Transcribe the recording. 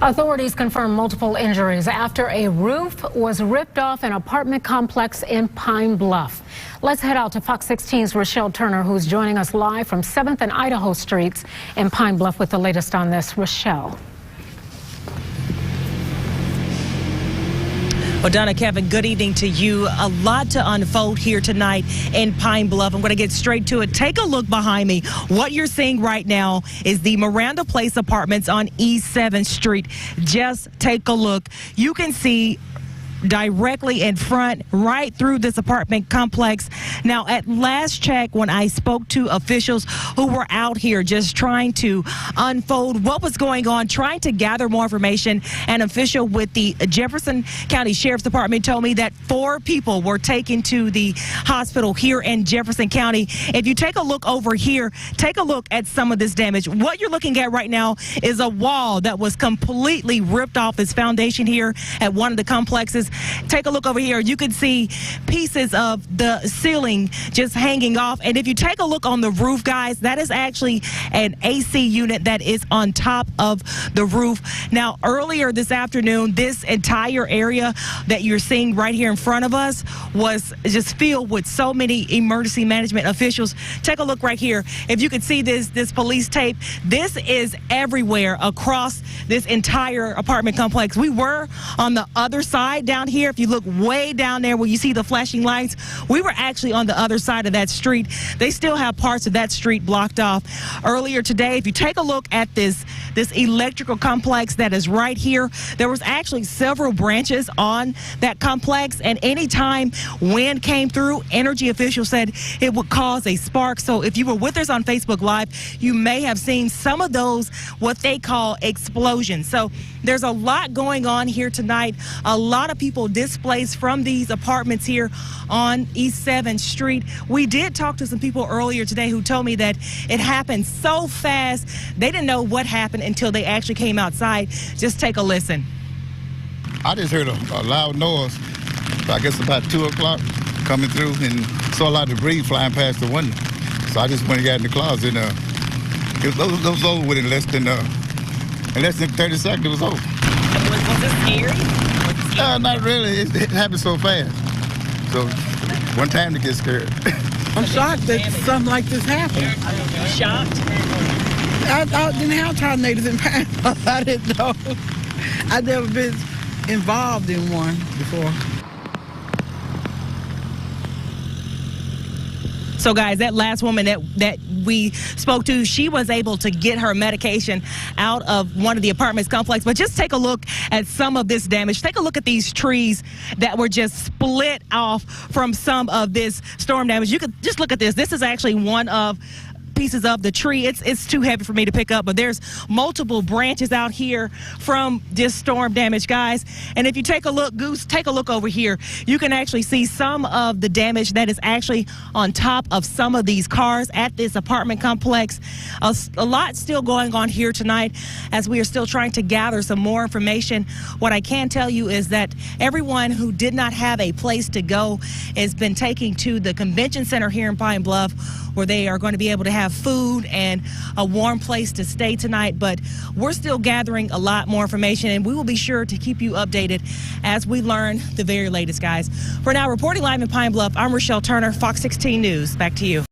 Authorities confirm multiple injuries after a roof was ripped off an apartment complex in Pine Bluff. Let's head out to Fox 16's Rochelle Turner, who's joining us live from 7th and Idaho Streets in Pine Bluff with the latest on this. Rochelle. Well, Donna, Kevin, good evening to you. A lot to unfold here tonight in Pine Bluff. I'm going to get straight to it. Take a look behind me. What you're seeing right now is the Miranda Place Apartments on East 7th Street. Just take a look. You can see directly in front, right through this apartment complex. Now, at last check, when I spoke to officials who were out here just trying to unfold what was going on, trying to gather more information, an official with the Jefferson County Sheriff's Department told me that 4 people were taken to the hospital here in Jefferson County. If you take a look over here, take a look at some of this damage. What you're looking at right now is a wall that was completely ripped off its foundation here at one of the complexes. Take a look over here. You can see pieces of the ceiling just hanging off. And if you take a look on the roof, guys, that is actually an AC unit that is on top of the roof. Now, earlier this afternoon, this entire area that you're seeing right here in front of us was just filled with so many emergency management officials. Take a look right here. If you could see this police tape, this is everywhere across this entire apartment complex. We were on the other side down here. If you look way down there where you see the flashing lights, we were actually on the other side of that street. They still have parts of that street blocked off. Earlier today, if you take a look at this electrical complex that is right here, there was actually several branches on that complex, and anytime wind came through, energy officials said it would cause a spark. So if you were with us on Facebook Live, you may have seen some of those, what they call explosions. So there's a lot going on here tonight. A lot of people displaced from these apartments here on East 7th Street. We did talk to some people earlier today who told me that it happened so fast, they didn't know what happened until they actually came outside. Just take a listen. I just heard a loud noise, I guess about 2 o'clock, coming through, and saw a lot of debris flying past the window. So I just went and got in the closet, and it was over with in less than 30 seconds. It was over. Was this scary? Not really. It happened so fast. So one time to get scared. I'm shocked that something like this happened. Shocked? I didn't have tornadoes in Pine Bluff. I didn't know. I'd never been involved in one before. So, guys, that last woman that we spoke to, she was able to get her medication out of one of the apartments complex. But just take a look at some of this damage. Take a look at these trees that were just split off from some of this storm damage. You could just look at this. This is actually one of pieces of the tree. It's too heavy for me to pick up, but there's multiple branches out here from this storm damage, guys. And if you take a look, Goose, take a look over here. You can actually see some of the damage that is actually on top of some of these cars at this apartment complex. A lot still going on here tonight as we are still trying to gather some more information. What I can tell you is that everyone who did not have a place to go has been taken to the convention center here in Pine Bluff, where they are going to be able to have food and a warm place to stay tonight. But we're still gathering a lot more information, and we will be sure to keep you updated as we learn the very latest, guys. For now, reporting live in Pine Bluff, I'm Rochelle Turner, Fox 16 News. Back to you.